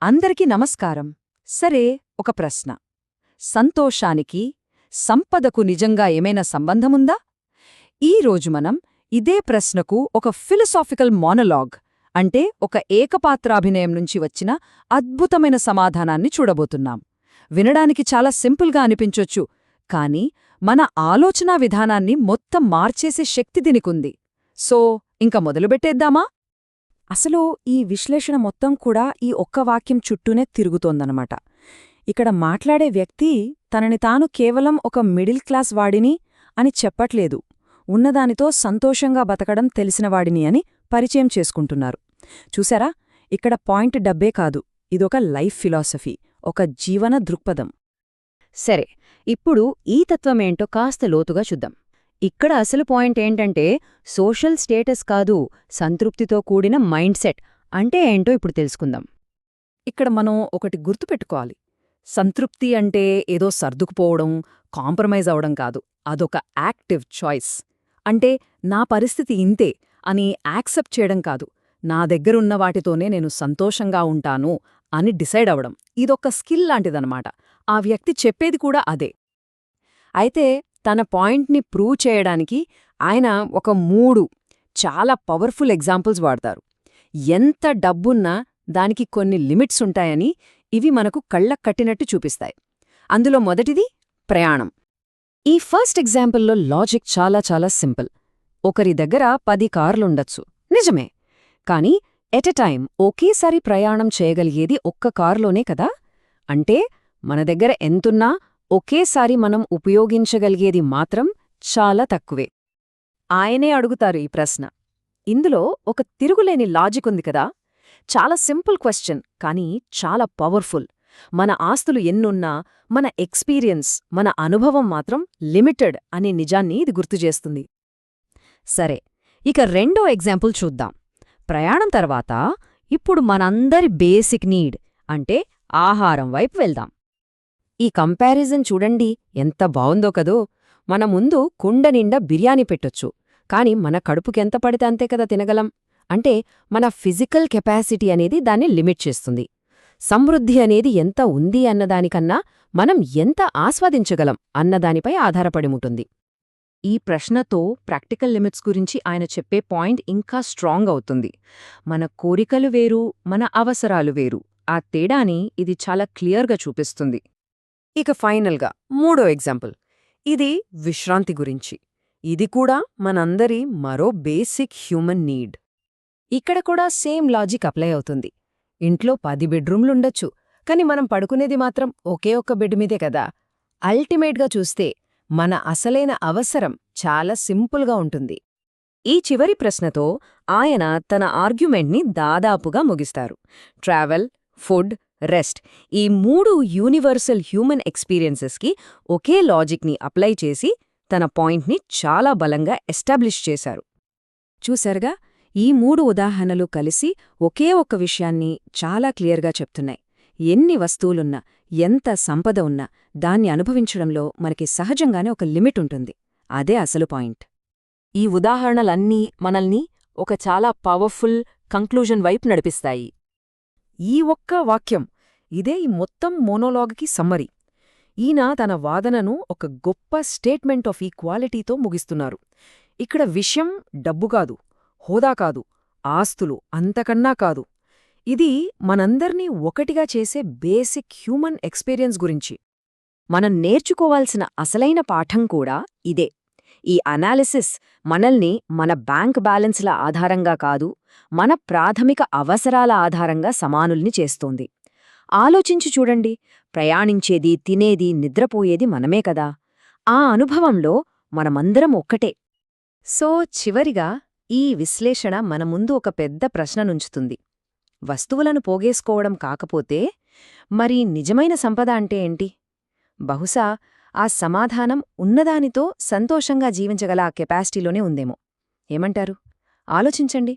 అందరికీ నమస్కారం. సరే, ఒక ప్రశ్న. సంతోషానికి, సంపదకు నిజంగా ఏమైనా సంబంధముందా? ఈరోజు మనం ఇదే ప్రశ్నకు ఒక ఫిలసాఫికల్ మోనలాగ్, అంటే ఒక ఏకపాత్రాభినయం నుంచి వచ్చిన అద్భుతమైన సమాధానాన్ని చూడబోతున్నాం. వినడానికి చాలా సింపుల్గా అనిపించొచ్చు, కానీ మన ఆలోచనా విధానాన్ని మొత్తం మార్చేసే శక్తి దీనికుంది. సో, ఇంక మొదలుపెట్టేద్దామా? అసలు ఈ విశ్లేషణ మొత్తం కూడా ఈ ఒక్క వాక్యం చుట్టూనే తిరుగుతోందనమాట. ఇక్కడ మాట్లాడే వ్యక్తి తనని తాను కేవలం ఒక మిడిల్ క్లాస్ వాడిని అని చెప్పట్లేదు, ఉన్నదానితో సంతోషంగా బతకడం తెలిసినవాడిని అని పరిచయం చేసుకుంటున్నారు. చూసారా, ఇక్కడ పాయింట్ డబ్బే కాదు, ఇదొక లైఫ్ ఫిలాసఫీ, ఒక జీవన దృక్పథం. సరే, ఇప్పుడు ఈ తత్వమేంటో కాస్త లోతుగా చూద్దాం. ఇక్కడ అసలు పాయింట్ ఏంటంటే సోషల్ స్టేటస్ కాదు, సంతృప్తితో కూడిన మైండ్ సెట్ అంటే ఏంటో ఇప్పుడు తెలుసుకుందాం. ఇక్కడ మనం ఒకటి గుర్తుపెట్టుకోవాలి. సంతృప్తి అంటే ఏదో సర్దుకుపోవడం, కాంప్రమైజ్ అవడం కాదు, అదొక యాక్టివ్ చాయిస్. అంటే నా పరిస్థితి ఇంతే అని యాక్సెప్ట్ చేయడం కాదు, నా దగ్గరున్న వాటితోనే నేను సంతోషంగా ఉంటాను అని డిసైడ్ అవడం. ఇదొక స్కిల్ లాంటిదనమాట. ఆ వ్యక్తి చెప్పేది కూడా అదే. అయితే తన పాయింట్ని ప్రూవ్ చేయడానికి ఆయన ఒక 3 చాలా పవర్ఫుల్ ఎగ్జాంపుల్స్ వాడతారు. ఎంత డబ్బున్నా దానికి కొన్ని లిమిట్స్ ఉంటాయని ఇవి మనకు కళ్ళకు కట్టినట్టు చూపిస్తాయి. అందులో మొదటిది ప్రయాణం. ఈ ఫస్ట్ ఎగ్జాంపుల్లో లాజిక్ చాలా చాలా సింపుల్. ఒకరి దగ్గర 10 కార్లుండొచ్చు, నిజమే. కానీ ఎట్ ఎ టైం ఒకేసారి ప్రయాణం చేయగలిగేది ఒక్క కారులోనే కదా. అంటే మన దగ్గర ఎంతున్నా ఒకేసారి మనం ఉపయోగించగలిగేది మాత్రం చాలా తక్కువే. ఆయనే అడుగుతారు ఈ ప్రశ్న. ఇందులో ఒక తిరుగులేని లాజిక్ ఉంది కదా. చాలా సింపుల్ క్వశ్చన్, కానీ చాలా పవర్ఫుల్. మన ఆస్తులు ఎన్నున్నా మన ఎక్స్పీరియన్స్, మన అనుభవం మాత్రం లిమిటెడ్ అనే నిజాన్ని ఇది గుర్తుచేస్తుంది. సరే, ఇక రెండో ఎగ్జాంపుల్ చూద్దాం. ప్రయాణం తర్వాత ఇప్పుడు మనందరి బేసిక్ నీడ్ అంటే ఆహారం వైపు వెళ్దాం. ఈ కంపారిజన్ చూడండి, ఎంత బావుందో కదో. మన ముందు కుండ నిండా బిర్యానీ పెట్టొచ్చు, కాని మన కడుపుకెంత పడితే అంతే కదా తినగలం. అంటే మన ఫిజికల్ కెపాసిటీ అనేది దాన్ని లిమిట్ చేస్తుంది. సమృద్ధి అనేది ఎంత ఉంది అన్నదానికన్నా మనం ఎంత ఆస్వాదించగలం అన్నదానిపై ఆధారపడి ఉంటుంది. ఈ ప్రశ్నతో ప్రాక్టికల్ లిమిట్స్ గురించి ఆయన చెప్పే పాయింట్ ఇంకా స్ట్రాంగ్ అవుతుంది. మన కోరికలు వేరు, మన అవసరాలు వేరు. ఆ తేడాని ఇది చాలా క్లియర్గా చూపిస్తుంది. ఇక ఫైనల్గా మూడో ఎగ్జాంపుల్. ఇది విశ్రాంతి గురించి. ఇది కూడా మనందరి మరో బేసిక్ హ్యూమన్ నీడ్. ఇక్కడ కూడా సేమ్ లాజిక్ అప్లై అవుతుంది. ఇంట్లో 10 బెడ్రూమ్లుండొచ్చు, కాని మనం పడుకునేది మాత్రం ఒకే ఒక్క బెడ్ మీదే కదా. అల్టిమేట్గా చూస్తే మన అసలైన అవసరం చాలా సింపుల్గా ఉంటుంది. ఈ చివరి ప్రశ్నతో ఆయన తన ఆర్గ్యుమెంట్ని దాదాపుగా ముగిస్తారు. ట్రావెల్, ఫుడ్, రెస్ట్, ఈ 3 యూనివర్సల్ హ్యూమన్ ఎక్స్పీరియన్సెస్కి ఒకే లాజిక్ని అప్లై చేసి తన పాయింట్ని చాలా బలంగా ఎస్టాబ్లిష్ చేశారు. చూశారుగా, ఈ 3 ఉదాహరణలు కలిసి ఒకే ఒక్క విషయాన్ని చాలా క్లియర్గా చెప్తున్నాయి. ఎన్ని వస్తువులున్నా, ఎంత సంపద ఉన్నా దాన్ని అనుభవించడంలో మనకి సహజంగానే ఒక లిమిట్ ఉంటుంది. అదే అసలు పాయింట్. ఈ ఉదాహరణలన్నీ మనల్ని ఒక చాలా పవర్ఫుల్ కంక్లూజన్ వైపు నడిపిస్తాయి. ఈ ఒక్క వాక్యం, ఇదే ఈ మొత్తం మోనోలాగ్కి సమ్మరీ. ఈయన తన వాదనను ఒక గొప్ప స్టేట్మెంట్ ఆఫ్ ఈక్వాలిటీతో ముగిస్తున్నారు. ఇక్కడ విషయం డబ్బు కాదు, హోదా కాదు, ఆస్తులు అంతకన్నా కాదు. ఇది మనందర్నీ ఒకటిగా చేసే బేసిక్ హ్యూమన్ ఎక్స్పీరియన్స్ గురించి. మనం నేర్చుకోవాల్సిన అసలైన పాఠం కూడా ఇదే. ఈ అనాలిసిస్ మనల్ని మన బ్యాంక్ బ్యాలెన్స్ల ఆధారంగా కాదు, మన ప్రాథమిక అవసరాల ఆధారంగా సమానుల్ని చేస్తోంది. ఆలోచించి చూడండి, ప్రయాణించేది, తినేది, నిద్రపోయేది మనమే కదా. ఆ అనుభవంలో మనమందరం ఒక్కటే. సో చివరిగా ఈ విశ్లేషణ మన ముందు ఒక పెద్ద ప్రశ్ననుంచుతుంది. వస్తువులను పోగేసుకోవడం కాకపోతే మరి నిజమైన సంపద అంటే ఏంటి? బహుశా ఆ సమాధానం ఉన్నదానితో సంతోషంగా జీవించగల ఆ కెపాసిటీలోనే ఉందేమో. ఏమంటారు? ఆలోచించండి.